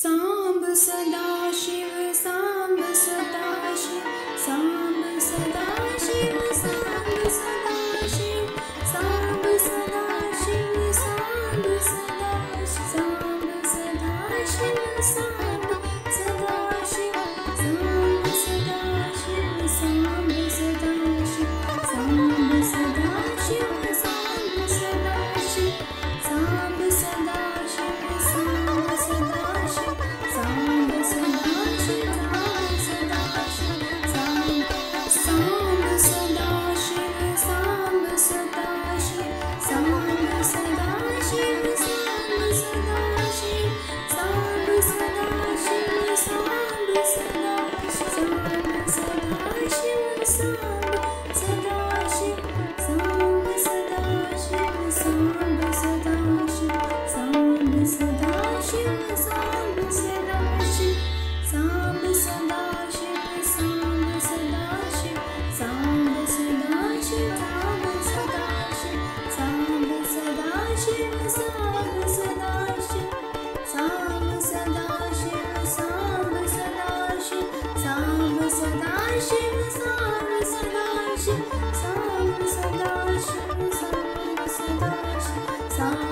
सांब सदा शिव सांब सदा शिव सांब सदा शिव सांब सदा शिव सांब सदा शिव सांब सदा सांब सदा शिव सांब सदा शिव सांब सदा शिव सांब सदा शिव सांब सदा शिव सांब सदा शिव सांब सदा शिव सांब सदा शिव सांब सदा शिव सांब सदा शिव सांब सदा शिव सांब सदा शिव सांब सदा शिव सांब सदा शिव सांब सदा सांब सदा शिव सांब सदा शिव सांब सदा शिव सांब सदा शिव सांब सदा शिव सांब सदा शिव सांब सदा शिव सांब सदा शिव सांब सदा शिव सांब सदा शिव सांब सदा शिव सांब सदा शिव सांब सदा शिव सांब सदा शिव सांब सदा शिव सांब सदा शिव सांब सदा शिव सांब